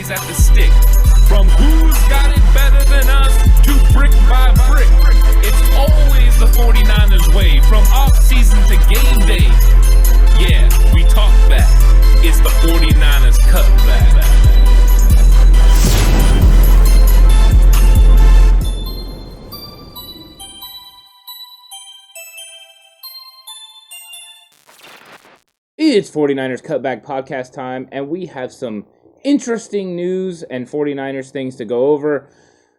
always at the stick. From who's got it better than us to brick by brick. It's always the 49ers way, from off-season to game day. Yeah, we talk back. It's the 49ers Cutback. It's 49ers Cutback Podcast time, and we have some interesting news and 49ers things to go over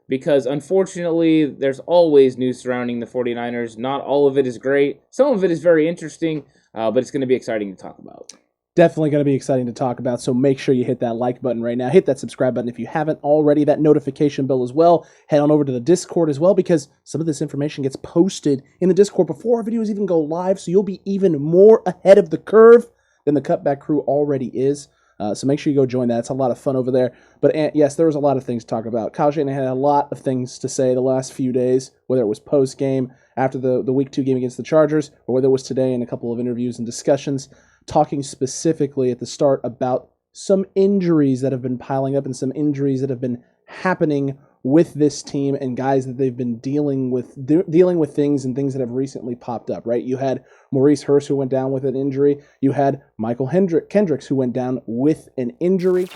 because, unfortunately, there's always news surrounding the 49ers. Not all of it is great. Some of it is very interesting, but it's going to be exciting to talk about. Definitely going to be exciting to talk about, so make sure you hit that like button right now. Hit that subscribe button if you haven't already, that notification bell as well. Head on over to the Discord as well, because some of this information gets posted in the Discord before our videos even go live, so you'll be even more ahead of the curve than the Cutback crew already is. So make sure you go join that. It's a lot of fun over there. But yes, there was a lot of things to talk about. Kyle Shanahan had a lot of things to say the last few days, whether it was post-game, after the Week 2 game against the Chargers, or whether it was today in a couple of interviews and discussions, talking specifically at the start about some injuries that have been piling up and some injuries that have been happening with this team and guys that they've been dealing with things and things that have recently popped up, right? You had Maurice Hurst, who went down with an injury. You had Mychal Kendricks, who went down with an injury.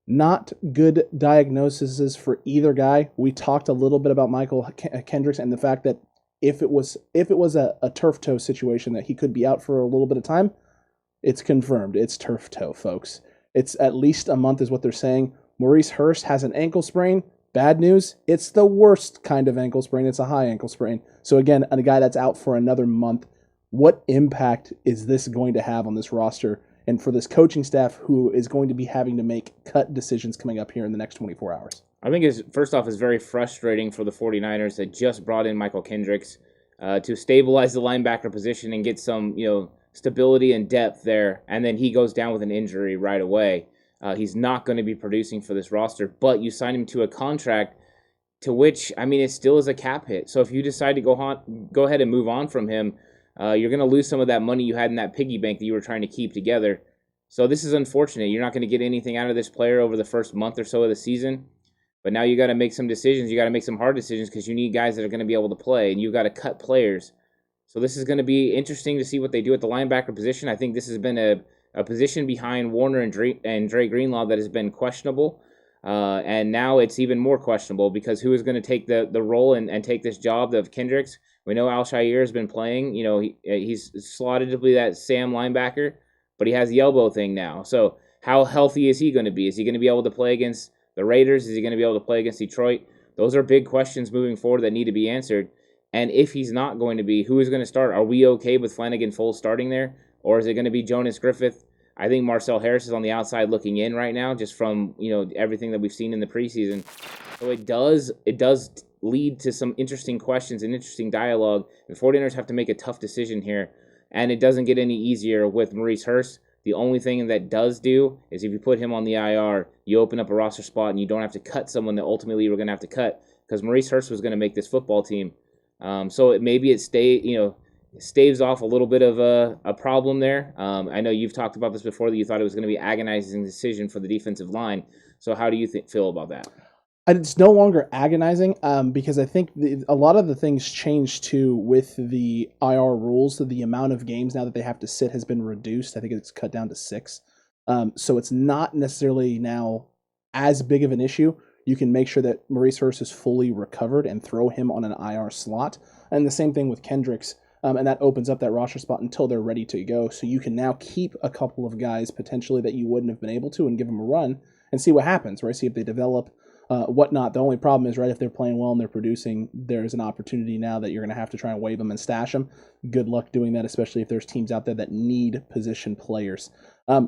Not good diagnoses for either guy. We talked a little bit about Mychal Kendricks and the fact that if it was a turf toe situation that he could be out for a little bit of time, it's confirmed. It's turf toe, folks. It's at least a month is what they're saying. Maurice Hurst has an ankle sprain. Bad news, it's the worst kind of ankle sprain. It's a high ankle sprain. So again, a guy that's out for another month. What impact is this going to have on this roster and for this coaching staff who is going to be having to make cut decisions coming up here in the next 24 hours? I think first off, it's very frustrating for the 49ers that just brought in Mychal Kendricks to stabilize the linebacker position and get some, stability and depth there, and then he goes down with an injury right away. He's not going to be producing for this roster, but you sign him to a contract to which, it still is a cap hit. So if you decide to go ahead and move on from him, you're going to lose some of that money you had in that piggy bank that you were trying to keep together. So this is unfortunate. You're not going to get anything out of this player over the first month or so of the season. But now you got to make some decisions. You got to make some hard decisions because you need guys that are going to be able to play, and you've got to cut players. So this is going to be interesting to see what they do at the linebacker position. I think this has been a position behind Warner and Dre Greenlaw that has been questionable. And now it's even more questionable because who is going to take the role and take this job of Kendricks? We know Al-Shaair has been playing. He's slotted to be that Sam linebacker, but he has the elbow thing now. So how healthy is he going to be? Is he going to be able to play against the Raiders? Is he going to be able to play against Detroit? Those are big questions moving forward that need to be answered. And if he's not going to be, who is going to start? Are we okay with Flanagan Foles starting there? Or is it going to be Jonas Griffith? I think Marcel Harris is on the outside looking in right now, just from everything that we've seen in the preseason. So it does lead to some interesting questions and interesting dialogue. The 49ers have to make a tough decision here, and it doesn't get any easier with Maurice Hurst. The only thing that does do is if you put him on the IR, you open up a roster spot and you don't have to cut someone that ultimately you were going to have to cut because Maurice Hurst was going to make this football team. So maybe it staves off a little bit of a problem there. I know you've talked about this before, that you thought it was going to be an agonizing decision for the defensive line. So how do you feel about that? It's no longer agonizing because I think a lot of the things changed too with the IR rules. So the amount of games now that they have to sit has been reduced. I think it's cut down to 6. So it's not necessarily now as big of an issue. You can make sure that Maurice Hurst is fully recovered and throw him on an IR slot. And the same thing with Kendricks. And that opens up that roster spot until they're ready to go. So you can now keep a couple of guys potentially that you wouldn't have been able to and give them a run and see what happens, right? See if they develop, whatnot. The only problem is, right, if they're playing well and they're producing, there's an opportunity now that you're going to have to try and waive them and stash them. Good luck doing that, especially if there's teams out there that need position players.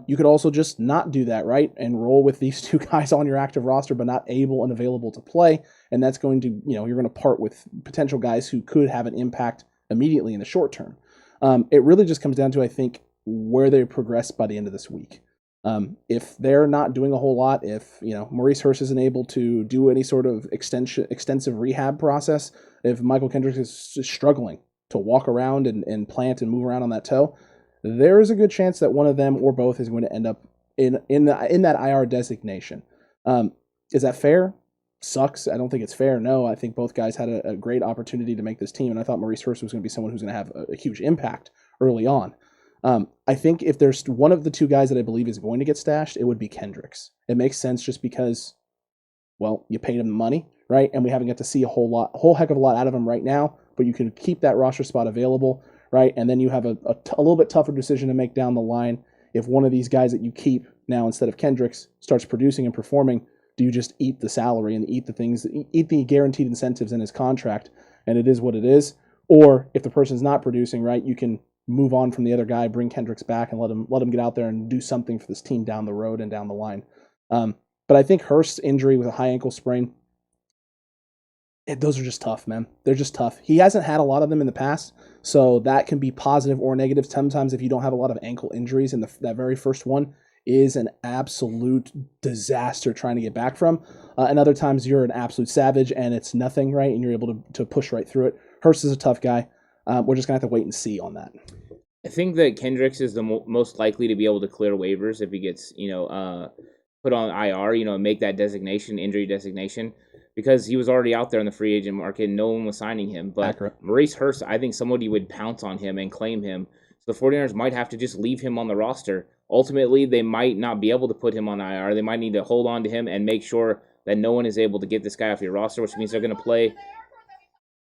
You could also just not do that, right, and roll with these 2 guys on your active roster but not able and available to play, and that's going to, you're going to part with potential guys who could have an impact immediately in the short term. It really just comes down to, I think, where they progress by the end of this week. If they're not doing a whole lot, if Maurice Hurst isn't able to do any sort of extensive rehab process, if Mychal Kendricks is struggling to walk around and plant and move around on that toe, there is a good chance that one of them or both is going to end up in that IR designation. Is that fair? Sucks. I don't think it's fair. No, I think both guys had a great opportunity to make this team, and I thought Maurice Hurst was going to be someone who's going to have a huge impact early on. I think if there's one of the two guys that I believe is going to get stashed, it would be Kendricks. It makes sense just because, well, you paid him the money, right? And we haven't got to see a whole heck of a lot out of him right now, but you can keep that roster spot available, right? And then you have a little bit tougher decision to make down the line. If one of these guys that you keep now instead of Kendricks starts producing and performing, do you just eat the salary and eat the guaranteed incentives in his contract, and it is what it is? Or if the person's not producing, right, you can move on from the other guy, bring Kendricks back, and let him get out there and do something for this team down the road and down the line. But I think Hurst's injury with a high ankle sprain, those are just tough, man. They're just tough. He hasn't had a lot of them in the past, so that can be positive or negative. Sometimes if you don't have a lot of ankle injuries, and that very first one is an absolute disaster trying to get back from. And other times you're an absolute savage and it's nothing, right? And you're able to push right through it. Hurst is a tough guy. We're just going to have to wait and see on that. I think that Kendricks is the most likely to be able to clear waivers if he gets, put on IR, make that injury designation, because he was already out there in the free agent market and no one was signing him. But Accurate. Maurice Hurst, I think somebody would pounce on him and claim him. So the 49ers might have to just leave him on the roster. Ultimately, they might not be able to put him on IR. They might need to hold on to him and make sure that no one is able to get this guy off your roster, which means they're going to play.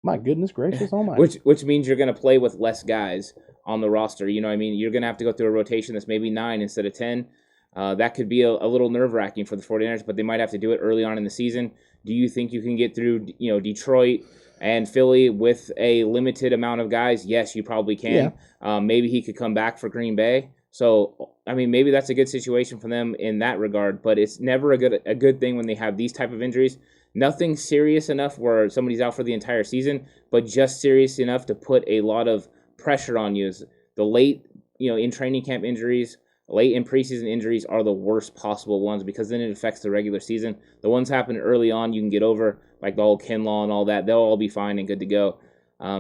My goodness gracious, oh my. Which means you're going to play with less guys on the roster. You know what I mean? You're going to have to go through a rotation that's maybe 9 instead of 10. That could be a little nerve-wracking for the 49ers, but they might have to do it early on in the season. Do you think you can get through, Detroit and Philly with a limited amount of guys? Yes, you probably can. Yeah. Maybe he could come back for Green Bay. So, I mean, maybe that's a good situation for them in that regard, but it's never a good thing when they have these type of injuries. Nothing serious enough where somebody's out for the entire season, but just serious enough to put a lot of pressure on you. The late, in training camp injuries, late in preseason injuries are the worst possible ones because then it affects the regular season. The ones happen early on, you can get over, like the whole Kinlaw and all that. They'll all be fine and good to go.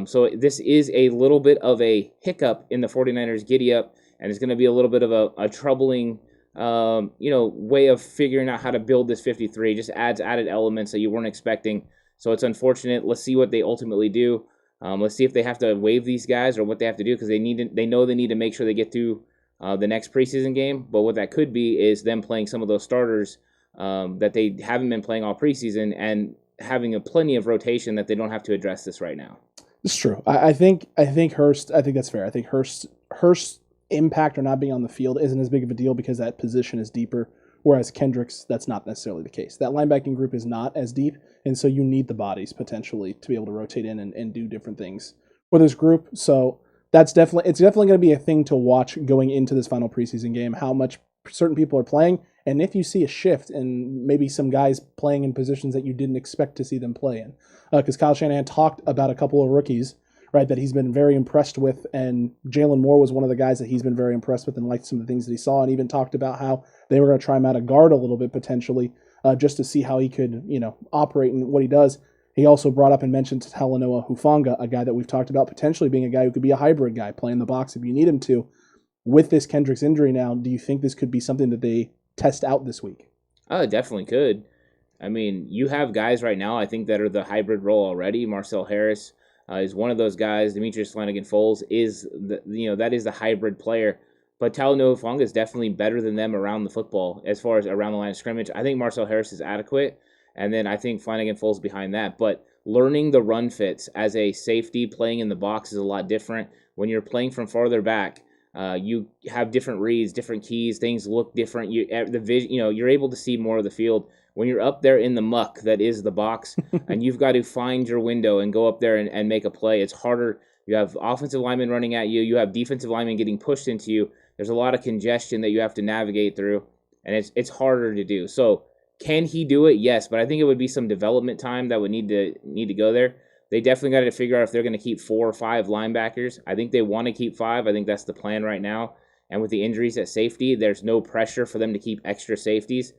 So this is a little bit of a hiccup in the 49ers giddy up, and it's going to be a little bit of a troubling way of figuring out how to build this 53. Just adds added elements that you weren't expecting. So it's unfortunate. Let's see what they ultimately do. Let's see if they have to waive these guys or what they have to do, because they know they need to make sure they get through the next preseason game. But what that could be is them playing some of those starters that they haven't been playing all preseason and having plenty of rotation that they don't have to address this right now. It's true. I think Hurst. I think that's fair. I think Hurst's impact or not being on the field isn't as big of a deal because that position is deeper. Whereas Kendricks, that's not necessarily the case. That linebacking group is not as deep, and so you need the bodies potentially to be able to rotate in and do different things for this group. So it's definitely going to be a thing to watch going into this final preseason game, how much certain people are playing, and if you see a shift and maybe some guys playing in positions that you didn't expect to see them play in. Because Kyle Shanahan talked about a couple of rookies, right, that he's been very impressed with, and Jaylon Moore was one of the guys that he's been very impressed with and liked some of the things that he saw, and even talked about how they were going to try him out of guard a little bit potentially, just to see how he could, operate and what he does. He also brought up and mentioned Talanoa Hufanga, a guy that we've talked about potentially being a guy who could be a hybrid guy, playing the box if you need him to. With this Kendricks injury now, do you think this could be something that they test out this week? Oh, it definitely could. I mean, you have guys right now, I think, that are the hybrid role already. Marcel Harris is one of those guys. Demetrius Flanagan-Foles is that is the hybrid player. But Talanoa Hufanga is definitely better than them around the football as far as around the line of scrimmage. I think Marcel Harris is adequate, and then I think Flanagan-Foles behind that. But learning the run fits as a safety playing in the box is a lot different. When you're playing from farther back, you have different reads, different keys. Things look different. You're able to see more of the field. When you're up there in the muck that is the box, and you've got to find your window and go up there and make a play, it's harder. You have offensive linemen running at you. You have defensive linemen getting pushed into you. There's a lot of congestion that you have to navigate through, and it's harder to do. So can he do it? Yes, but I think it would be some development time that would need to go there. They definitely got to figure out if they're going to keep 4 or 5 linebackers. I think they want to keep 5. I think that's the plan right now. And with the injuries at safety, there's no pressure for them to keep extra safeties.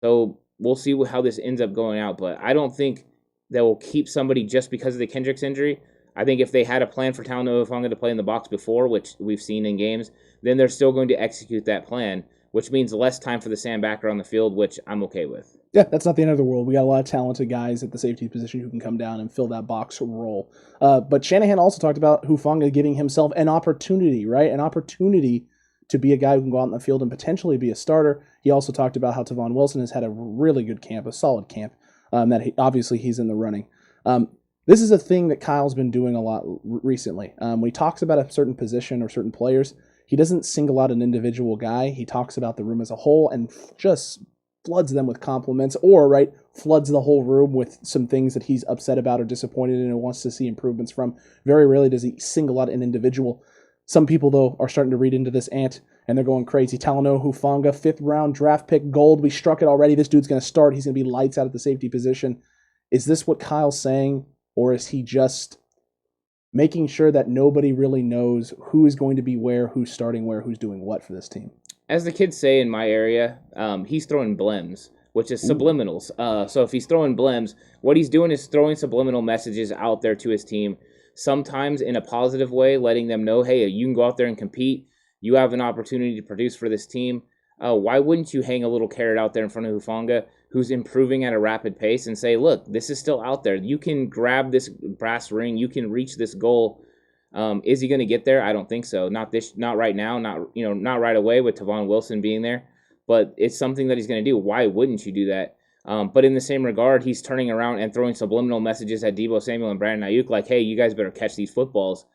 So we'll see how this ends up going out. But I don't think they will keep somebody just because of the Kendricks injury. I think if they had a plan for Talanoa Hufanga to play in the box before, which we've seen in games, then they're still going to execute that plan. which means less time for the sandbacker on the field, which I'm okay with. Yeah, that's not the end of the world. We got a lot of talented guys at the safety position who can come down and fill that box role. But Shanahan also talked about Hufanga giving himself an opportunity, right? An opportunity to be a guy who can go out in the field and potentially be a starter. He also talked about how Tavon Wilson has had a really good camp, a solid camp, obviously he's in the running. This is a thing that Kyle's been doing a lot recently. When he talks about a certain position or certain players, he doesn't single out an individual guy. He talks about the room as a whole and just floods them with compliments, or floods the whole room with some things that he's upset about or disappointed in and wants to see improvements from. Very rarely does he single out an individual. Some people, though, are starting to read into this ant, and they're going crazy. Talanoa Hufanga, 5th round draft pick, gold. We struck it already. This dude's going to start. He's going to be lights out at the safety position. Is this what Kyle's saying, or is he just making sure that nobody really knows who is going to be where, who's starting where, who's doing what for this team? As the kids say in my area, he's throwing blems, which is subliminals. So if he's throwing blems, what he's doing is throwing subliminal messages out there to his team, sometimes in a positive way, letting them know, hey, you can go out there and compete. You have an opportunity to produce for this team. Why wouldn't you hang a little carrot out there in front of Hufanga, who's improving at a rapid pace, and say, look, this is still out there. You can grab this brass ring. You can reach this goal. Is he going to get there? I don't think so. Not right now. Not right away with Tavon Wilson being there. But it's something that he's going to do. Why wouldn't you do that? But in the same regard, he's turning around and throwing subliminal messages at Deebo Samuel and Brandon Ayuk, like, hey, you guys better catch these footballs.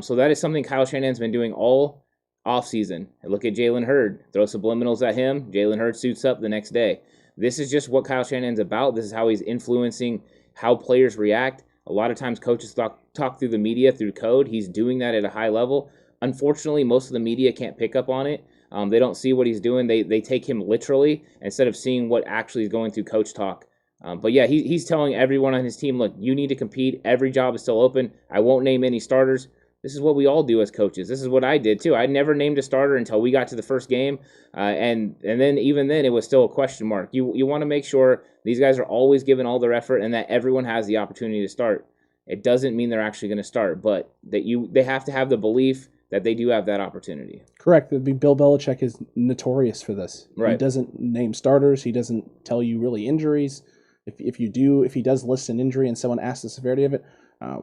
So that is something Kyle Shanahan's been doing all offseason. Look at Jalen Hurd. Throw subliminals at him. Jalen Hurd suits up the next day. This is just what Kyle Shanahan's about. This is how he's influencing how players react. A lot of times coaches talk through the media, through code. He's doing that at a high level. Unfortunately, most of the media can't pick up on it. They don't see what he's doing. They take him literally instead of seeing what actually is going through coach talk. But yeah, he's telling everyone on his team, look, you need to compete. Every job is still open. I won't name any starters. This is what we all do as coaches. This is what I did too. I never named a starter until we got to the first game, and then even then it was still a question mark. You want to make sure these guys are always giving all their effort and that everyone has the opportunity to start. It doesn't mean they're actually going to start, but that they have to have the belief that they do have that opportunity. Correct. Bill Belichick is notorious for this. Right. He doesn't name starters. He doesn't tell you really injuries. If he does list an injury and someone asks the severity of it,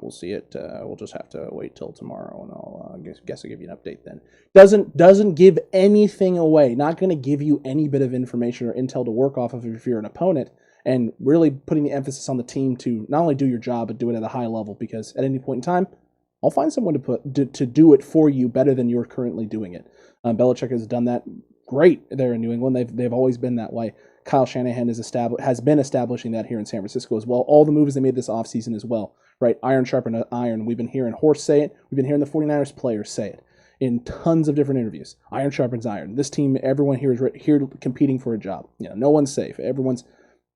we'll see it. We'll just have to wait till tomorrow, and I'll guess I'll give you an update then. Doesn't give anything away. Not going to give you any bit of information or intel to work off of if you're an opponent, and really putting the emphasis on the team to not only do your job but do it at a high level. Because at any point in time, I'll find someone to do it for you better than you're currently doing it. Belichick has done that great there in New England. They've always been that way. Kyle Shanahan has been establishing that here in San Francisco as well. All the moves they made this offseason as well, right? Iron sharpened iron. We've been hearing Hurst say it. We've been hearing the 49ers players say it in tons of different interviews. Iron sharpens iron. This team, everyone here is here competing for a job. No one's safe.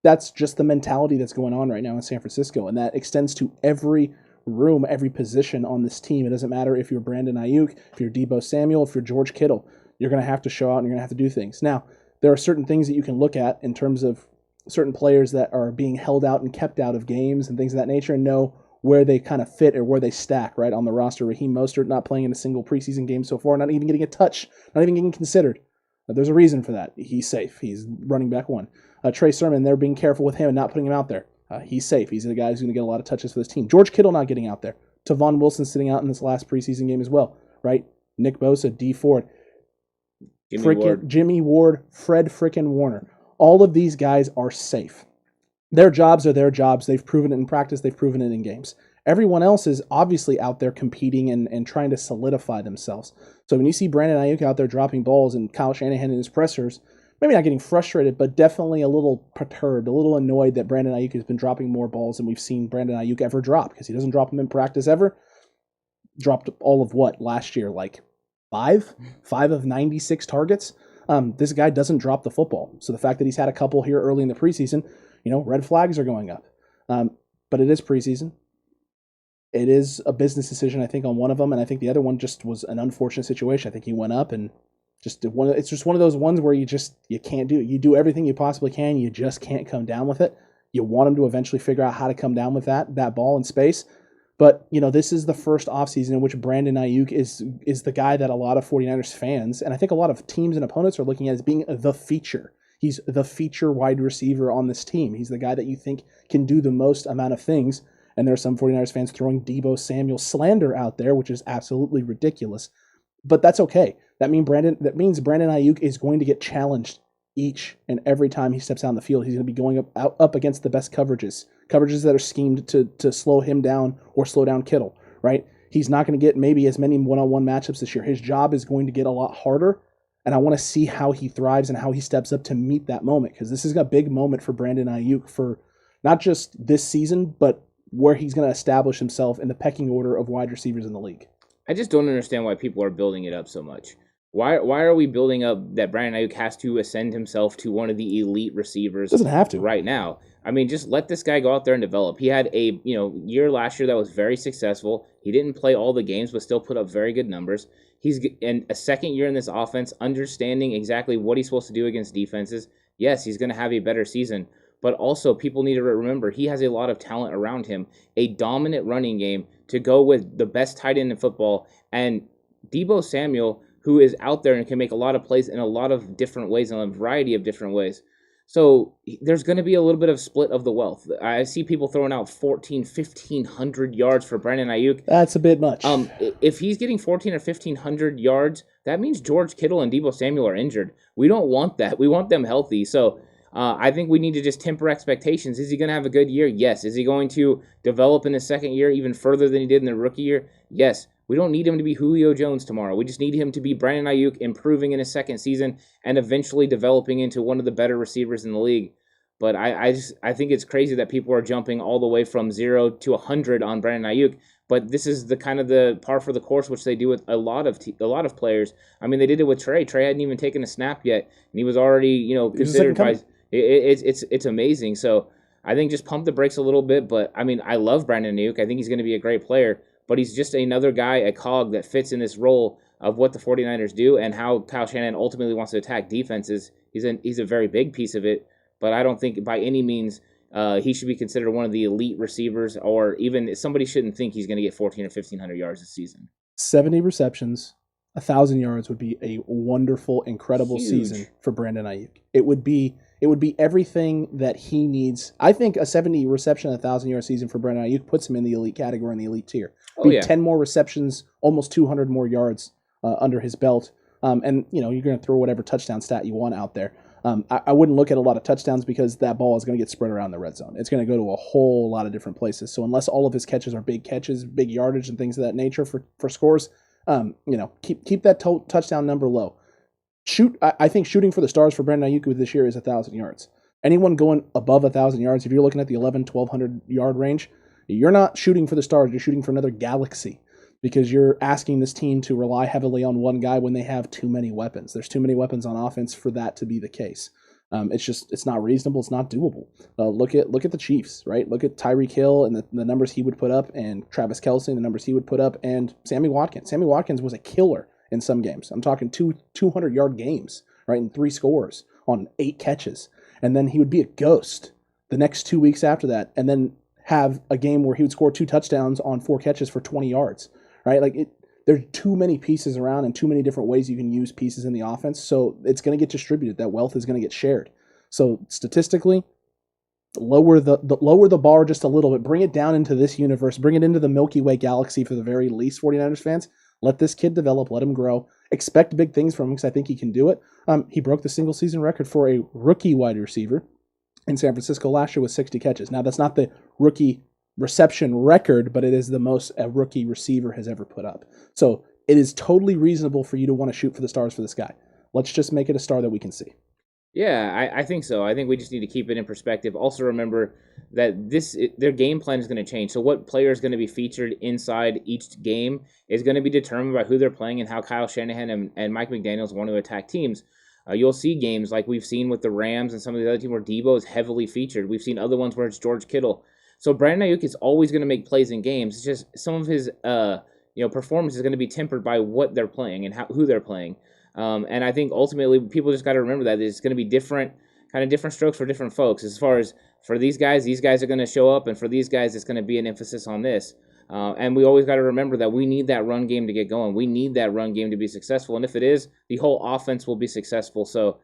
That's just the mentality that's going on right now in San Francisco, and that extends to every room, every position on this team. It doesn't matter if you're Brandon Ayuk, if you're Deebo Samuel, if you're George Kittle. You're going to have to show out and you're going to have to do things. Now, there are certain things that you can look at in terms of certain players that are being held out and kept out of games and things of that nature, and know where they kind of fit or where they stack, right, on the roster. Raheem Mostert not playing in a single preseason game so far, not even getting a touch, not even getting considered. There's a reason for that. He's safe. He's running back one. Trey Sermon, they're being careful with him and not putting him out there. He's safe. He's the guy who's going to get a lot of touches for this team. George Kittle not getting out there. Tavon Wilson sitting out in this last preseason game as well, right? Nick Bosa, D Ford, Jimmy Ward, Fred frickin' Warner. All of these guys are safe. Their jobs are their jobs. They've proven it in practice. They've proven it in games. Everyone else is obviously out there competing and trying to solidify themselves. So when you see Brandon Ayuk out there dropping balls and Kyle Shanahan in his pressers, maybe not getting frustrated, but definitely a little perturbed, a little annoyed that Brandon Ayuk has been dropping more balls than we've seen Brandon Ayuk ever drop, because he doesn't drop them in practice ever. Dropped all of what last year, like five of 96 targets. This guy doesn't drop the football. So the fact that he's had a couple here early in the preseason, red flags are going up. But it is preseason. It is a business decision, I think, on one of them, and I think the other one just was an unfortunate situation. I think he went up and it's just one of those ones where you can't do it. You do everything you possibly can, you just can't come down with it. You want him to eventually figure out how to come down with that ball in space, But, this is the first offseason in which Brandon Ayuk is the guy that a lot of 49ers fans, and I think a lot of teams and opponents are looking at as being the feature. He's the feature wide receiver on this team. He's the guy that you think can do the most amount of things. And there are some 49ers fans throwing Deebo Samuel slander out there, which is absolutely ridiculous. But that's okay. That means Brandon Ayuk is going to get challenged each and every time he steps out on the field. He's going to be going up against the best coverages that are schemed to slow him down or slow down Kittle, right? He's not going to get maybe as many one-on-one matchups this year. His job is going to get a lot harder, and I want to see how he thrives and how he steps up to meet that moment, because this is a big moment for Brandon Ayuk for not just this season, but where he's going to establish himself in the pecking order of wide receivers in the league. I just don't understand why people are building it up so much. Why are we building up that Brandon Ayuk has to ascend himself to one of the elite receivers? Doesn't have to right now. I mean, just let this guy go out there and develop. He had a year last year that was very successful. He didn't play all the games, but still put up very good numbers. He's in a second year in this offense, understanding exactly what he's supposed to do against defenses. Yes, he's going to have a better season, but also people need to remember he has a lot of talent around him, a dominant running game to go with the best tight end in football, and Deebo Samuel, who is out there and can make a lot of plays in a lot of different ways, in a variety of different ways. So there's going to be a little bit of split of the wealth. I see people throwing out 1,500 yards for Brandon Ayuk. That's a bit much. If he's getting 1,400 or 1,500 yards, that means George Kittle and Deebo Samuel are injured. We don't want that. We want them healthy. So I think we need to just temper expectations. Is he going to have a good year? Yes. Is he going to develop in his second year even further than he did in the rookie year? Yes. We don't need him to be Julio Jones tomorrow. We just need him to be Brandon Ayuk, improving in his second season and eventually developing into one of the better receivers in the league. But I think it's crazy that people are jumping all the way from 0 to 100 on Brandon Ayuk. But this is the kind of the par for the course, which they do with a lot of players. I mean, they did it with Trey. Trey hadn't even taken a snap yet, and he was already considered by. It's amazing. So I think just pump the brakes a little bit. But I mean, I love Brandon Ayuk. I think he's going to be a great player. But he's just another guy, a cog that fits in this role of what the 49ers do and how Kyle Shanahan ultimately wants to attack defenses. He's a very big piece of it, but I don't think by any means he should be considered one of the elite receivers, or even somebody shouldn't think he's going to get 1,400 or 1,500 yards this season. 70 receptions, 1,000 yards would be a wonderful, incredible season for Brandon Ayuk. It would be everything that he needs. I think a 70 reception, 1,000-yard season for Brandon Ayuk puts him in the elite category, in the elite tier. 10 more receptions, almost 200 more yards under his belt. And you're going to throw whatever touchdown stat you want out there. I wouldn't look at a lot of touchdowns because that ball is going to get spread around the red zone. It's going to go to a whole lot of different places. So unless all of his catches are big catches, big yardage, and things of that nature for scores, keep that touchdown number low. I think shooting for the stars for Brandon Ayuk this year is 1,000 yards. Anyone going above 1,000 yards, if you're looking at the 1,200 yard range, you're not shooting for the stars. You're shooting for another galaxy, because you're asking this team to rely heavily on one guy when they have too many weapons. There's too many weapons on offense for that to be the case. It's not reasonable. It's not doable. Look at the Chiefs, right? Look at Tyreek Hill and the numbers he would put up, and Travis Kelce and the numbers he would put up, and Sammy Watkins. Sammy Watkins was a killer in some games. I'm talking 200-yard games, right, and 3 scores on 8 catches. And then he would be a ghost the next 2 weeks after that, and then have a game where he would score 2 touchdowns on 4 catches for 20 yards, right? There's too many pieces around and too many different ways you can use pieces in the offense, so it's going to get distributed. That wealth is going to get shared. So statistically, lower the bar just a little bit. Bring it down into this universe. Bring it into the Milky Way galaxy for the very least, 49ers fans. Let this kid develop. Let him grow. Expect big things from him, because I think he can do it. He broke the single-season record for a rookie wide receiver in San Francisco last year with 60 catches. Now, that's not the rookie reception record, but it is the most a rookie receiver has ever put up. So it is totally reasonable for you to want to shoot for the stars for this guy. Let's just make it a star that we can see. Yeah, I think so. I think we just need to keep it in perspective. Also remember that their game plan is going to change. So what player is going to be featured inside each game is going to be determined by who they're playing and how Kyle Shanahan and Mike McDaniels want to attack teams. You'll see games like we've seen with the Rams and some of the other teams where Deebo is heavily featured. We've seen other ones where it's George Kittle. So Brandon Ayuk is always going to make plays in games. It's just some of his performance is going to be tempered by what they're playing and who they're playing. And I think ultimately people just got to remember that it's going to be different strokes for different folks. As far as for these guys are going to show up, and for these guys, it's going to be an emphasis on this. And we always got to remember that we need that run game to get going. We need that run game to be successful. And if it is, the whole offense will be successful. So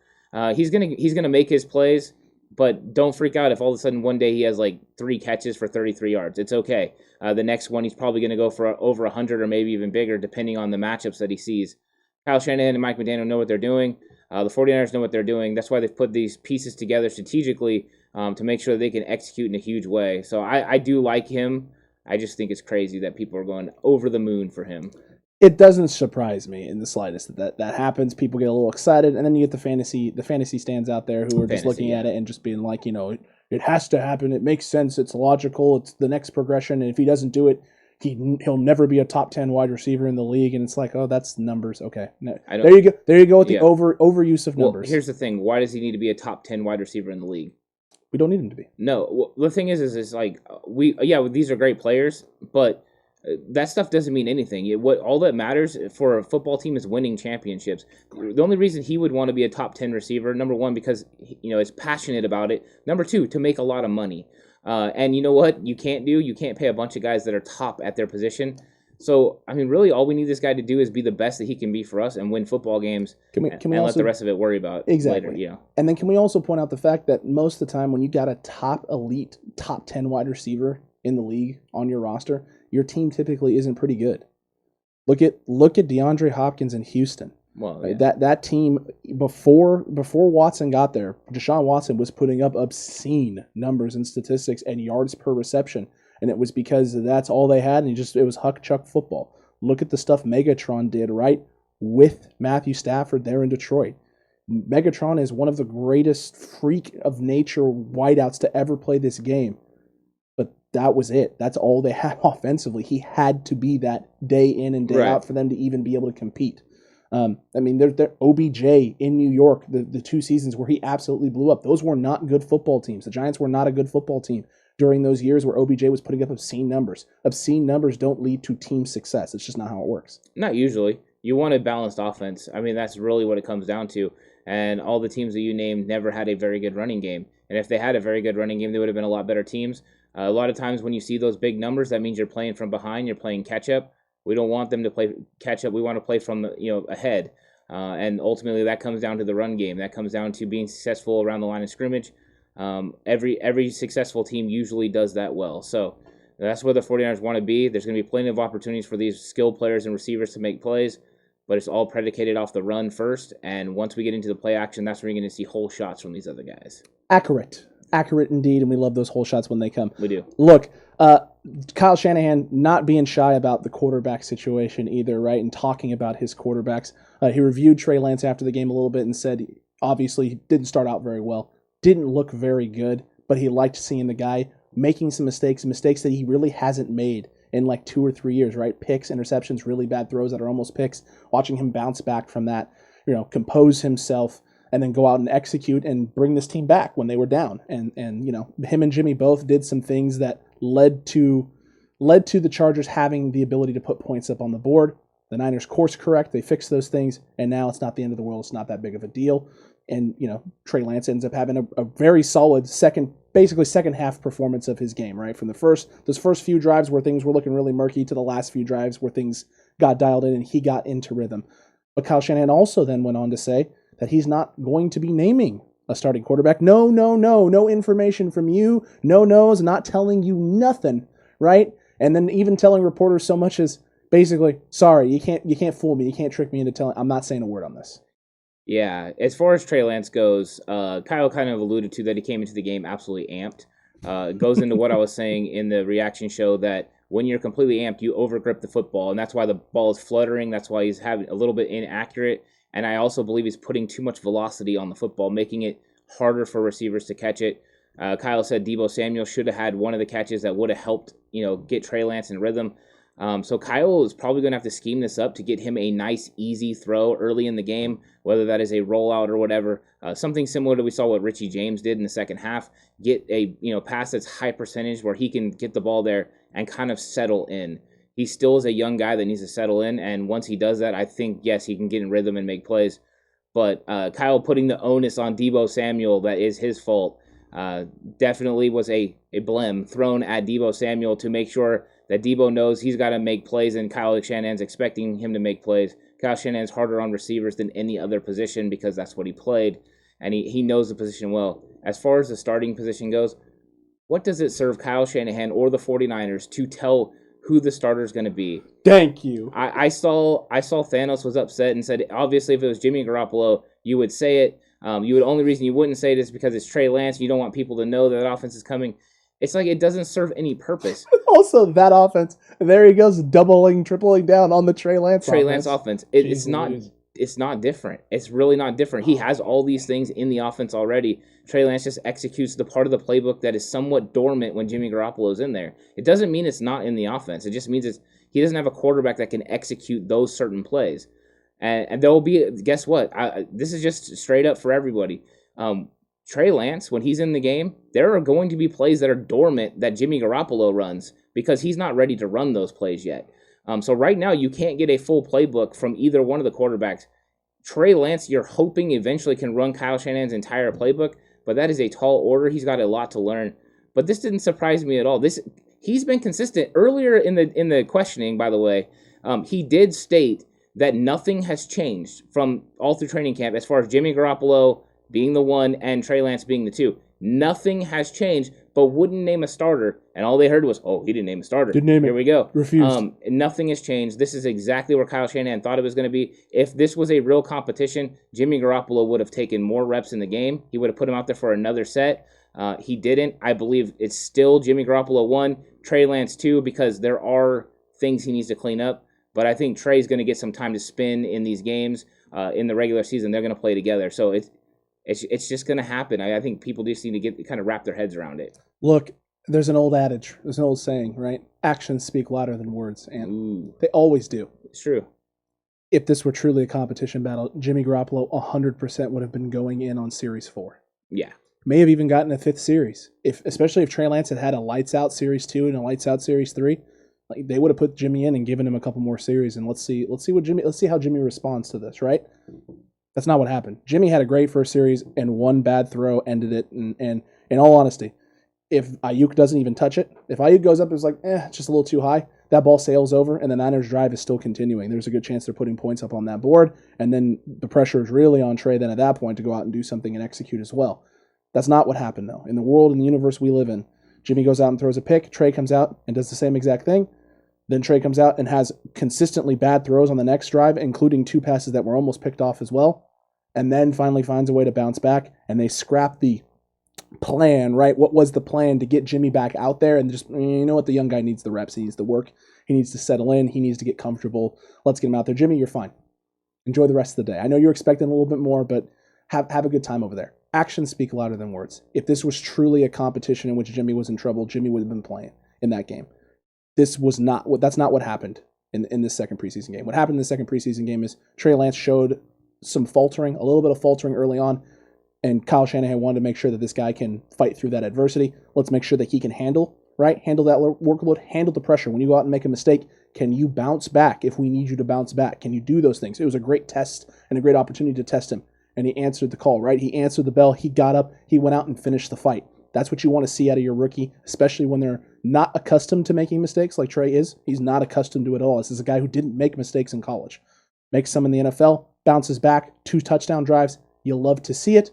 he's gonna make his plays, but don't freak out if all of a sudden one day he has like 3 catches for 33 yards. It's okay. The next one he's probably going to go for over 100 or maybe even bigger, depending on the matchups that he sees. Kyle Shanahan and Mike McDaniel know what they're doing. The 49ers know what they're doing. That's why they've put these pieces together strategically to make sure that they can execute in a huge way. So I do like him. I just think it's crazy that people are going over the moon for him. It doesn't surprise me in the slightest that happens. People get a little excited, and then you get the fantasy stands out there who are just looking at it and just being like, it has to happen. It makes sense. It's logical. It's the next progression. And if he doesn't do it, he'll never be a top 10 wide receiver in the league. And it's like, oh, that's numbers. Okay, no. There you go. There you go with the overuse of numbers. Well, here's the thing. Why does he need to be a top 10 wide receiver in the league? We don't need him to be. No. Well, the thing is like these are great players, but that stuff doesn't mean anything. What all that matters for a football team is winning championships. The only reason he would want to be a top 10 receiver, number one, because is passionate about it. Number two, to make a lot of money. And you know what? You can't pay a bunch of guys that are top at their position. So I mean, really, all we need this guy to do is be the best that he can be for us and win football games. Can we also let the rest of it worry about later? And then can we also point out the fact that most of the time when you got a elite top 10 wide receiver in the league on your roster, your team typically isn't pretty good. Look at DeAndre Hopkins in Houston. Well, that team before Watson got there, Deshaun Watson was putting up obscene numbers and statistics and yards per reception, and it was because that's all they had, and it was huck chuck football. Look at the stuff Megatron did right with Matthew Stafford there in Detroit. Megatron is one of the greatest freak of nature wideouts to ever play this game. That was it. That's all they had offensively. He had to be that day in and day out for them to even be able to compete. I mean, they're OBJ in New York, the 2 seasons where he absolutely blew up. Those were not good football teams. The Giants were not a good football team during those years where OBJ was putting up obscene numbers. Obscene numbers don't lead to team success. It's just not how it works. Not usually. You want a balanced offense. I mean, that's really what it comes down to. And all the teams that you named never had a very good running game. And if they had a very good running game, they would have been a lot better teams. A lot of times when you see those big numbers, that means you're playing from behind. You're playing catch-up. We don't want them to play catch-up. We want to play from ahead. And ultimately, that comes down to the run game. That comes down to being successful around the line of scrimmage. Every successful team usually does that well. So that's where the 49ers want to be. There's going to be plenty of opportunities for these skilled players and receivers to make plays, but it's all predicated off the run first. And once we get into the play action, that's where you're going to see whole shots from these other guys. Accurate indeed, and we love those whole shots when they come. We do. Look, Kyle Shanahan not being shy about the quarterback situation either, right, and talking about his quarterbacks. He reviewed Trey Lance after the game a little bit and said, obviously, he didn't start out very well, didn't look very good, but he liked seeing the guy making some mistakes that he really hasn't made in like 2 or 3 years, right? Picks, interceptions, really bad throws that are almost picks, watching him bounce back from that, compose himself, and then go out and execute and bring this team back when they were down. And him and Jimmy both did some things that led to the Chargers having the ability to put points up on the board. The Niners course correct. They fixed those things, and now it's not the end of the world. It's not that big of a deal. And, Trey Lance ends up having a very solid second half performance of his game, right? From those first few drives where things were looking really murky to the last few drives where things got dialed in and he got into rhythm. But Kyle Shanahan also then went on to say that he's not going to be naming a starting quarterback. No information from you. No, not telling you nothing, right? And then even telling reporters so much as basically, sorry, you can't fool me. You can't trick me into telling. I'm not saying a word on this. Yeah, as far as Trey Lance goes, Kyle kind of alluded to that he came into the game absolutely amped. It goes into what I was saying in the reaction show that when you're completely amped, you overgrip the football, and that's why the ball is fluttering. That's why he's having a little bit inaccurate. And I also believe he's putting too much velocity on the football, making it harder for receivers to catch it. Kyle said Deebo Samuel should have had one of the catches that would have helped, get Trey Lance in rhythm. So Kyle is probably going to have to scheme this up to get him a nice, easy throw early in the game, whether that is a rollout or whatever. Something similar to we saw what Richie James did in the second half. Get a pass that's high percentage where he can get the ball there and kind of settle in. He still is a young guy that needs to settle in, and once he does that, I think, yes, he can get in rhythm and make plays. But Kyle putting the onus on Deebo Samuel, that is his fault. definitely was a blem thrown at Deebo Samuel to make sure that Deebo knows he's got to make plays, and Kyle Shanahan's expecting him to make plays. Kyle Shanahan's harder on receivers than any other position because that's what he played, and he knows the position well. As far as the starting position goes, what does it serve Kyle Shanahan or the 49ers to tell who the starter is going to be? Thank you. I saw Thanos was upset and said, obviously, if it was Jimmy Garoppolo, you would say it. The only reason you wouldn't say it is because it's Trey Lance. You don't want people to know that offense is coming. It's like it doesn't serve any purpose. Also, that offense, there he goes, tripling down on the Trey Lance offense. It's not different. It's really not different. He has all these things in the offense already. Trey Lance just executes the part of the playbook that is somewhat dormant when Jimmy Garoppolo's in there. It doesn't mean it's not in the offense. It just means he doesn't have a quarterback that can execute those certain plays. And there will be, guess what? This is just straight up for everybody. Trey Lance, when he's in the game, there are going to be plays that are dormant that Jimmy Garoppolo runs because he's not ready to run those plays yet. So right now, you can't get a full playbook from either one of the quarterbacks. Trey Lance, you're hoping eventually can run Kyle Shanahan's entire playbook, but that is a tall order. He's got a lot to learn. But this didn't surprise me at all. He's been consistent. Earlier in the questioning, by the way, he did state that nothing has changed from all through training camp as far as Jimmy Garoppolo being the one and Trey Lance being the two. Nothing has changed, but wouldn't name a starter. And all they heard was, oh, he didn't name a starter. Didn't name it. Here we go. Refused. Nothing has changed. This is exactly where Kyle Shanahan thought it was going to be. If this was a real competition, Jimmy Garoppolo would have taken more reps in the game. He would have put him out there for another set. He didn't. I believe it's still Jimmy Garoppolo 1, Trey Lance 2, because there are things he needs to clean up. But I think Trey's going to get some time to spin in these games. In the regular season, they're going to play together. So it's just going to happen. I think people just need to kind of wrap their heads around it. Look, there's an old adage, there's an old saying, right? Actions speak louder than words, and they always do. It's true. If this were truly a competition battle, Jimmy Garoppolo 100% would have been going in on Series 4. Yeah. May have even gotten a 5th series. Especially if Trey Lance had a lights out Series 2 and a lights out Series 3. Like, they would have put Jimmy in and given him a couple more series, and let's see how Jimmy responds to this, right? That's not what happened. Jimmy had a great first series, and one bad throw ended it. And in all honesty, if Ayuk doesn't even touch it, if Ayuk goes up, it's like, it's just a little too high, that ball sails over, and the Niners' drive is still continuing. There's a good chance they're putting points up on that board, and then the pressure is really on Trey then at that point to go out and do something and execute as well. That's not what happened, though. In the world and the universe we live in, Jimmy goes out and throws a pick, Trey comes out and does the same exact thing. Then Trey comes out and has consistently bad throws on the next drive, including 2 passes that were almost picked off as well, and then finally finds a way to bounce back, and they scrap the plan, right? What was the plan to get Jimmy back out there? And just, you know what, the young guy needs the reps. He needs the work. He needs to settle in. He needs to get comfortable. Let's get him out there. Jimmy, you're fine. Enjoy the rest of the day. I know you're expecting a little bit more, but have a good time over there. Actions speak louder than words. If this was truly a competition in which Jimmy was in trouble, Jimmy would have been playing in that game. That's not what happened in this second preseason game. What happened in the second preseason game is Trey Lance showed some faltering, a little bit of faltering early on, and Kyle Shanahan wanted to make sure that this guy can fight through that adversity. Let's make sure that he can handle that workload, handle the pressure. When you go out and make a mistake, can you bounce back if we need you to bounce back? Can you do those things? It was a great test and a great opportunity to test him, and he answered the call, right? He answered the bell. He got up. He went out and finished the fight. That's what you want to see out of your rookie, especially when they're not accustomed to making mistakes like Trey is. He's not accustomed to it at all. This is a guy who didn't make mistakes in college. Makes some in the NFL, bounces back, 2 touchdown drives. You'll love to see it.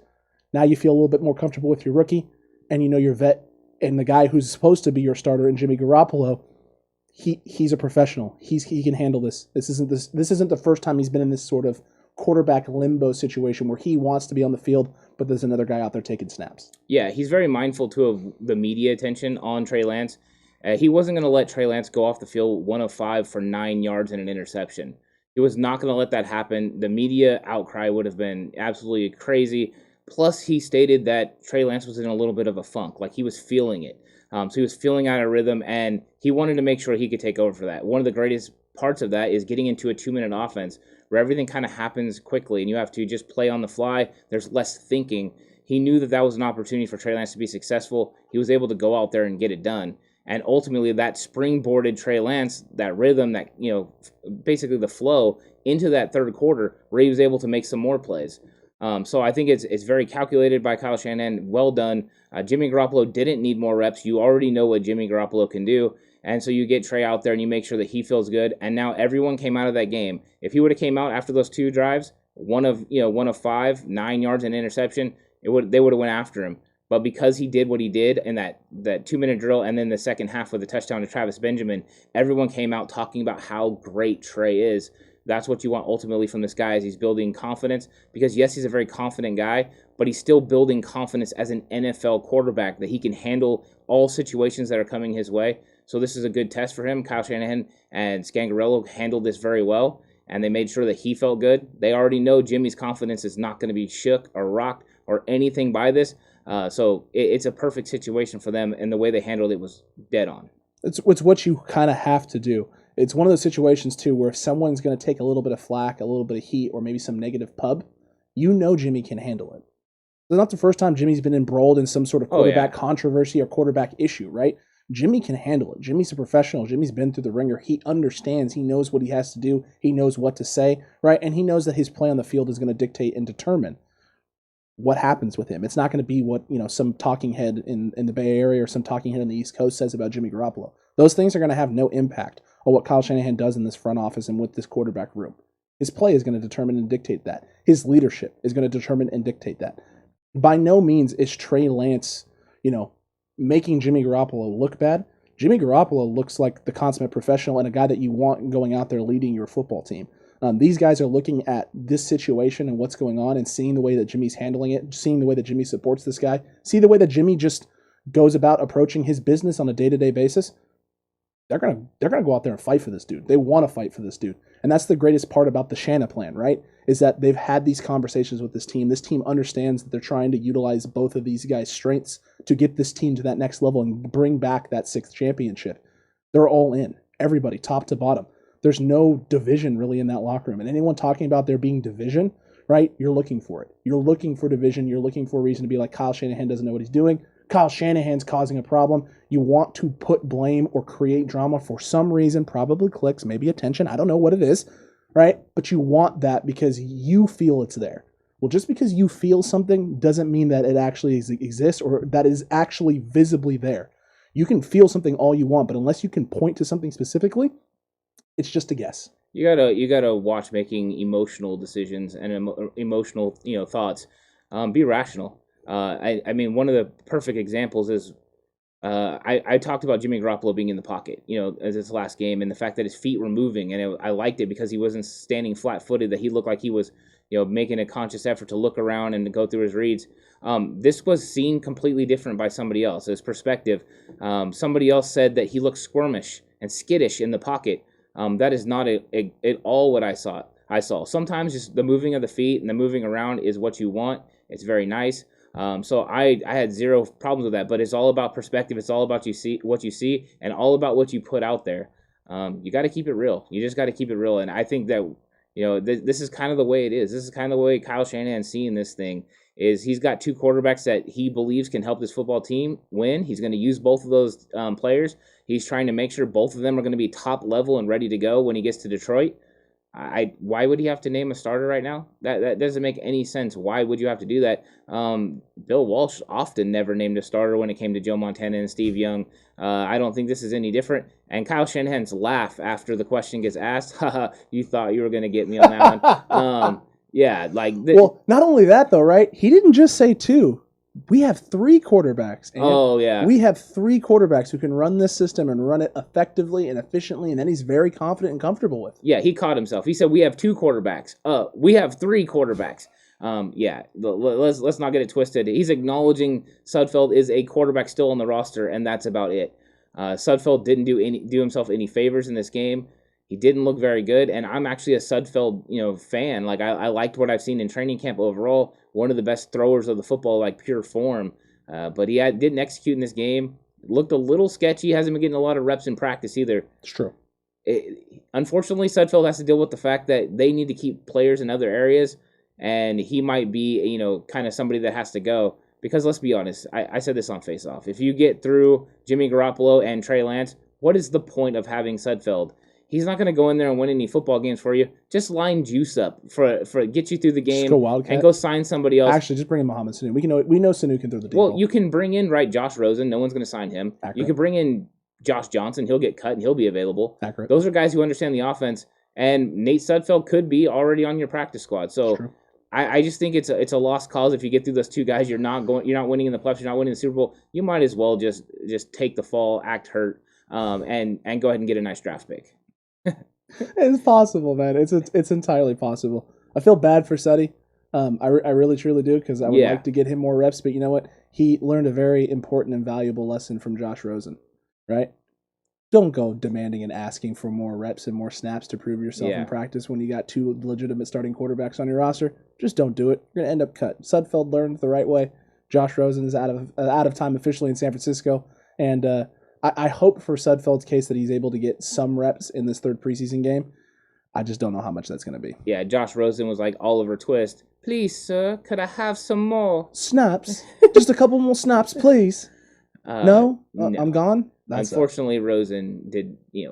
Now you feel a little bit more comfortable with your rookie, and you know your vet and the guy who's supposed to be your starter in Jimmy Garoppolo. He's a professional. He can handle this. This isn't the first time he's been in this sort of quarterback limbo situation where he wants to be on the field, but there's another guy out there taking snaps. Yeah, he's very mindful, too, of the media attention on Trey Lance. He wasn't going to let Trey Lance go off the field 1 of 5 for 9 yards and an interception. He was not going to let that happen. The media outcry would have been absolutely crazy. Plus, he stated that Trey Lance was in a little bit of a funk, like he was feeling it. So he was feeling out of rhythm, and he wanted to make sure he could take over for that. One of the greatest parts of that is getting into a 2-minute offense where everything kind of happens quickly and you have to just play on the fly. There's less thinking. He knew that was an opportunity for Trey Lance to be successful. He was able to go out there and get it done. And ultimately, that springboarded Trey Lance, that rhythm, that, basically the flow into that third quarter where he was able to make some more plays. So I think it's very calculated by Kyle Shanahan. Well done. Jimmy Garoppolo didn't need more reps. You already know what Jimmy Garoppolo can do. And so you get Trey out there and you make sure that he feels good. And now everyone came out of that game. If he would have came out after those 2 drives, one of 5, 9 yards and interception, they would have went after him. But because he did what he did in that 2-minute drill and then the second half with the touchdown to Travis Benjamin, everyone came out talking about how great Trey is. That's what you want ultimately from this guy, is he's building confidence. Because yes, he's a very confident guy, but he's still building confidence as an NFL quarterback, that he can handle all situations that are coming his way. So this is a good test for him. Kyle Shanahan and Scangarello handled this very well, and they made sure that he felt good. They already know Jimmy's confidence is not going to be shook or rocked or anything by this. So it's a perfect situation for them, and the way they handled it was dead on. It's what you kind of have to do. It's one of those situations, too, where if someone's going to take a little bit of flack, a little bit of heat, or maybe some negative pub, you know Jimmy can handle it. It's not the first time Jimmy's been embroiled in some sort of quarterback controversy or quarterback issue, right? Jimmy can handle it. Jimmy's a professional. Jimmy's been through the ringer. He understands. He knows what he has to do. He knows what to say, right? And he knows that his play on the field is going to dictate and determine what happens with him. It's not going to be what, some talking head in the Bay Area or some talking head on the East Coast says about Jimmy Garoppolo. Those things are going to have no impact on what Kyle Shanahan does in this front office and with this quarterback room. His play is going to determine and dictate that. His leadership is going to determine and dictate that. By no means is Trey Lance, making Jimmy Garoppolo look bad. Jimmy Garoppolo looks like the consummate professional and a guy that you want going out there leading your football team. These guys are looking at this situation and what's going on and seeing the way that Jimmy's handling it, seeing the way that Jimmy supports this guy, see the way that Jimmy just goes about approaching his business on a day-to-day basis. They're gonna go out there and fight for this dude. They want to fight for this dude. And that's the greatest part about the Shanahan plan, right? Is that they've had these conversations with this team. This team understands that they're trying to utilize both of these guys' strengths to get this team to that next level and bring back that 6th championship. They're all in. Everybody, top to bottom. There's no division really in that locker room. And anyone talking about there being division, right? You're looking for it. You're looking for division. You're looking for a reason to be like, Kyle Shanahan doesn't know what he's doing. Kyle Shanahan's causing a problem. You want to put blame or create drama for some reason, probably clicks, maybe attention. I don't know what it is, right? But you want that because you feel it's there. Well, just because you feel something doesn't mean that it actually exists or that is actually visibly there. You can feel something all you want, but unless you can point to something specifically, it's just a guess. You gotta watch making emotional decisions and emotional thoughts. Be rational. I mean, one of the perfect examples is I talked about Jimmy Garoppolo being in the pocket, as his last game, and the fact that his feet were moving, and I liked it because he wasn't standing flat-footed, that he looked like he was, making a conscious effort to look around and to go through his reads. This was seen completely different by somebody else, his perspective. Somebody else said that he looked squirmish and skittish in the pocket. That is not at all what I saw. Sometimes just the moving of the feet and the moving around is what you want. It's very nice. So I had zero problems with that, but it's all about perspective. It's all about what you see and all about what you put out there. You got to keep it real. You just got to keep it real. And I think that, this is kind of the way it is. This is kind of the way Kyle Shanahan's seeing this thing. Is he's got 2 quarterbacks that he believes can help this football team win. He's going to use both of those players. He's trying to make sure both of them are going to be top level and ready to go when he gets to Detroit. Why would he have to name a starter right now? That doesn't make any sense. Why would you have to do that? Bill Walsh often never named a starter when it came to Joe Montana and Steve Young. I don't think this is any different. And Kyle Shanahan's laugh after the question gets asked, haha, you thought you were going to get me on that one. Yeah, well, not only that though, right? He didn't just say 2. We have 3 quarterbacks. Yeah. We have 3 quarterbacks who can run this system and run it effectively and efficiently, and then he's very confident and comfortable with. Yeah, he caught himself. He said we have 2 quarterbacks. We have 3 quarterbacks. Let's not get it twisted. He's acknowledging Sudfeld is a quarterback still on the roster, and that's about it. Sudfeld didn't do himself any favors in this game. He didn't look very good, and I'm actually a Sudfeld, fan. I liked what I've seen in training camp overall. One of the best throwers of the football, pure form. But he didn't execute in this game. Looked a little sketchy. Hasn't been getting a lot of reps in practice either. It's true. Unfortunately, Sudfeld has to deal with the fact that they need to keep players in other areas, and he might be, kind of somebody that has to go. Because let's be honest, I said this on Face Off. If you get through Jimmy Garoppolo and Trey Lance, what is the point of having Sudfeld? He's not going to go in there and win any football games for you. Just line Juice up for get you through the game go Wildcat. and go sign somebody else. Actually, just bring in Mohamed Sanu. We know Sanu can throw the deep Well, ball. you can bring in Josh Rosen. No one's going to sign him. Accurate. You can bring in Josh Johnson. He'll get cut and he'll be available. Accurate. Those are guys who understand the offense. And Nate Sudfeld could be already on your practice squad. So I just think it's a lost cause if you get through those two guys. You're not winning in the playoffs. You're not winning the Super Bowl. You might as well just take the fall, act hurt, and go ahead and get a nice draft pick. It's possible, man. It's entirely possible. I feel bad for Suddy. I really truly do, because I would like to get him more reps. But you know what? He learned a very important and valuable lesson from Josh Rosen, right? Don't go demanding and asking for more reps and more snaps to prove yourself in practice when you got two legitimate starting quarterbacks on your roster. Just don't do it. You're gonna end up cut. Sudfeld learned the right way. Josh Rosen is out of time officially in San Francisco, and I hope for Sudfeld's case that he's able to get some reps in this third preseason game. I just don't know how much that's going to be. Yeah, Josh Rosen was like Oliver Twist. Please, sir, could I have some more snaps? Just a couple more snaps, please. No, I'm gone. Unfortunately, Rosen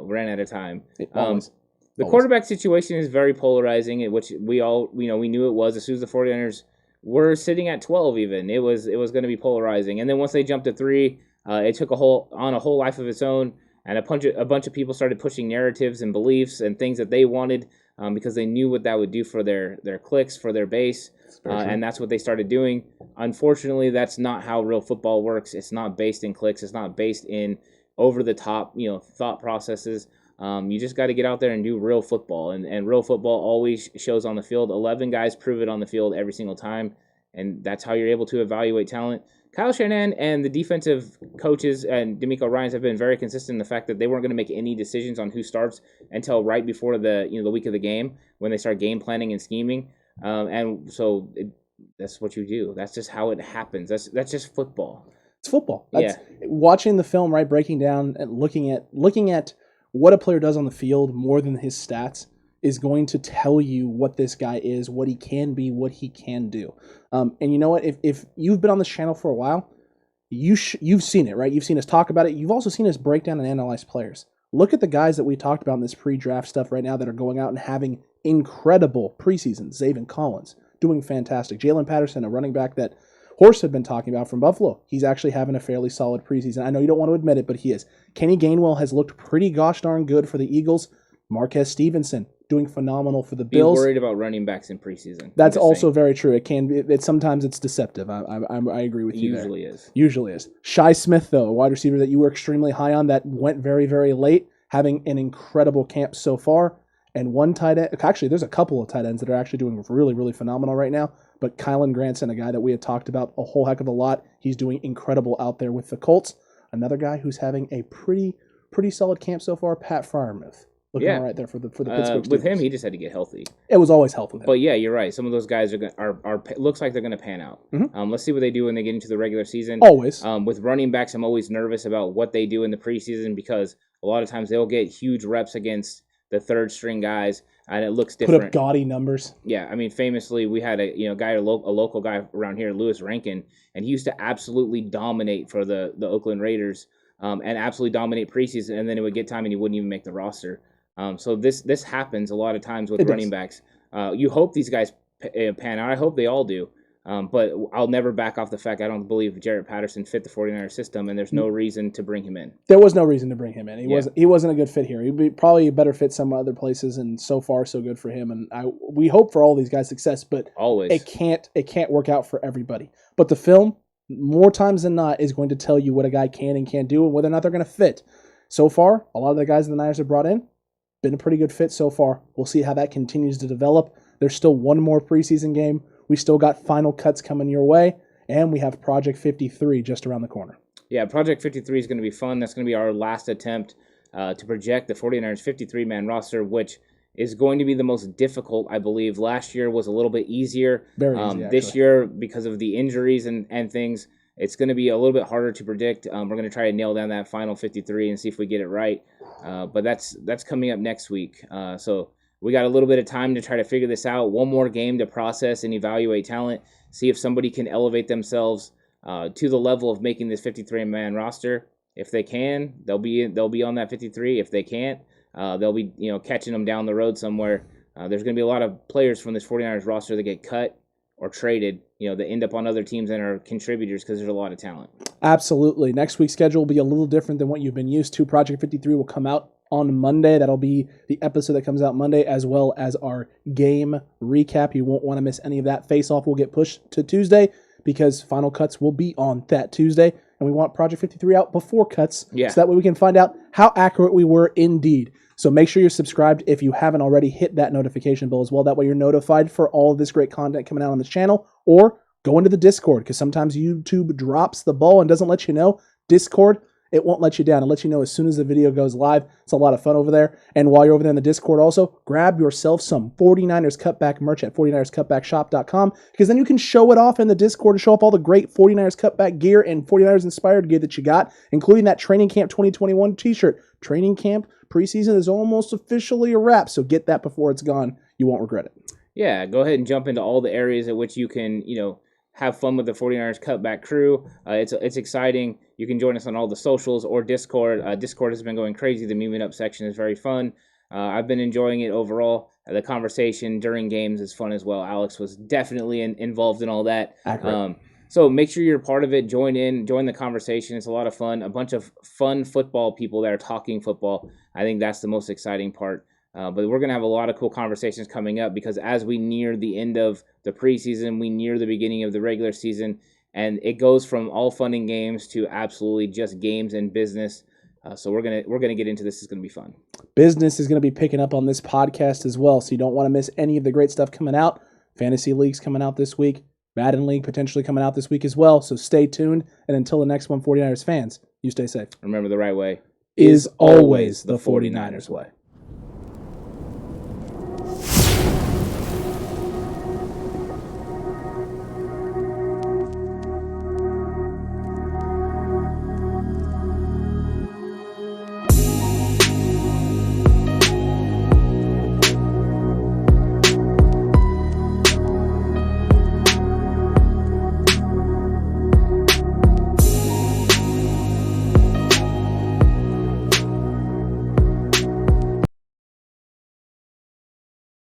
ran out of time. The quarterback situation is very polarizing, which we knew it was as soon as the 49ers were sitting at 12. Even it was going to be polarizing, and then once they jumped to 3. It took a whole life of its own, and a bunch of people started pushing narratives and beliefs and things that they wanted because they knew what that would do for their clicks, for their base, and that's what they started doing. Unfortunately, that's not how real football works. It's not based in clicks. It's not based in over-the-top thought processes. You just got to get out there and do real football, and real football always shows on the field. 11 guys prove it on the field every single time, and that's how you're able to evaluate talent. Kyle Shanahan and the defensive coaches and D'Amico Ryans have been very consistent in the fact that they weren't going to make any decisions on who starts until right before the week of the game when they start game planning and scheming. And so that's what you do. That's just how it happens. That's just football. It's football. Watching the film, right, breaking down and looking at what a player does on the field more than his stats is going to tell you what this guy is, what he can be, what he can do. And you know what? If you've been on this channel for a while, you've seen it, right? You've seen us talk about it. You've also seen us break down and analyze players. Look at the guys that we talked about in this pre-draft stuff right now that are going out and having incredible preseasons. Zaven Collins doing fantastic. Jalen Patterson, a running back that Hurst had been talking about from Buffalo. He's actually having a fairly solid preseason. I know you don't want to admit it, but he is. Kenny Gainwell has looked pretty gosh darn good for the Eagles. Marquez Stevenson doing phenomenal for the Bills. Be worried about running backs in preseason. That's also very true. It can be. Sometimes it's deceptive. I agree with you. Usually is. Shai Smith, though, a wide receiver that you were extremely high on, that went very, very late, having an incredible camp so far. And one tight end. Actually, there's a couple of tight ends that are actually doing really, really phenomenal right now. But Kylan Granson, a guy that we had talked about a whole heck of a lot, he's doing incredible out there with the Colts. Another guy who's having a pretty solid camp so far, Pat Freiermuth. Looking right there for the Pittsburgh Steelers. With him, he just had to get healthy. It was always health with him. But yeah, you're right. Some of those guys are looks like they're going to pan out. Mm-hmm. Let's see what they do when they get into the regular season. Always. With running backs, I'm always nervous about what they do in the preseason because a lot of times they'll get huge reps against the third string guys, and it looks different. Put up gaudy numbers. Yeah, I mean, famously, we had a local guy around here, Lewis Rankin, and he used to absolutely dominate for the Oakland Raiders, and absolutely dominate preseason, and then it would get time and he wouldn't even make the roster. So this happens a lot of times with running backs. You hope these guys pan out. I hope they all do. But I'll never back off the fact I don't believe Jarrett Patterson fit the 49ers system, and there's no reason to bring him in. There was no reason to bring him in. He wasn't a good fit here. He'd be probably a better fit some other places, and so far so good for him. And we hope for all these guys success, but always it can't work out for everybody. But the film, more times than not, is going to tell you what a guy can and can't do and whether or not they're going to fit. So far, a lot of the guys the Niners have brought in, been a pretty good fit so far. We'll see how that continues to develop. There's still one more preseason game. We still got final cuts coming your way, and we have Project 53 just around the corner. Yeah, Project 53 is going to be fun. That's going to be our last attempt to project the 49ers 53-man roster, which is going to be the most difficult, I believe. Last year was a little bit easier. Very easy, this year, because of the injuries and things, it's going to be a little bit harder to predict. We're going to try to nail down that final 53 and see if we get it right. But that's coming up next week. So we got a little bit of time to try to figure this out. One more game to process and evaluate talent. See if somebody can elevate themselves to the level of making this 53-man roster. If they can, they'll be on that 53. If they can't, they'll be catching them down the road somewhere. There's going to be a lot of players from this 49ers roster that get cut or traded, that end up on other teams and are contributors because there's a lot of talent. Absolutely. Next week's schedule will be a little different than what you've been used to. Project 53 will come out on Monday. That'll be the episode that comes out Monday, as well as our game recap. You won't want to miss any of that. Face-off will get pushed to Tuesday because final cuts will be on that Tuesday, and we want Project 53 out before cuts, so that way we can find out how accurate we were indeed. So make sure you're subscribed if you haven't already. Hit that notification bell as well. That way you're notified for all of this great content coming out on this channel, or go into the Discord, because sometimes YouTube drops the ball and doesn't let you know. Discord, it won't let you down. It'll let you know as soon as the video goes live. It's a lot of fun over there. And while you're over there in the Discord also, grab yourself some 49ers Cutback merch at 49erscutbackshop.com, because then you can show it off in the Discord to show off all the great 49ers Cutback gear and 49ers inspired gear that you got, including that Training Camp 2021 t-shirt. Training Camp preseason is almost officially a wrap, so get that before it's gone. You won't regret it. Yeah, go ahead and jump into all the areas at which you can, have fun with the 49ers Cutback crew. It's exciting. You can join us on all the socials or Discord. Discord has been going crazy. The Meme It Up section is very fun. I've been enjoying it overall. The conversation during games is fun as well. Alex was definitely involved in all that. So make sure you're part of it. Join the conversation. It's a lot of fun. A bunch of fun football people that are talking football. I think that's the most exciting part. But we're going to have a lot of cool conversations coming up, because as we near the end of the preseason, we near the beginning of the regular season, and it goes from all fun and games to absolutely just games and business. So we're gonna get into this. It's going to be fun. Business is going to be picking up on this podcast as well, so you don't want to miss any of the great stuff coming out. Fantasy League's coming out this week. Madden League potentially coming out this week as well, so stay tuned. And until the next one, 49ers fans, you stay safe. Remember, the right way is always the 49ers way.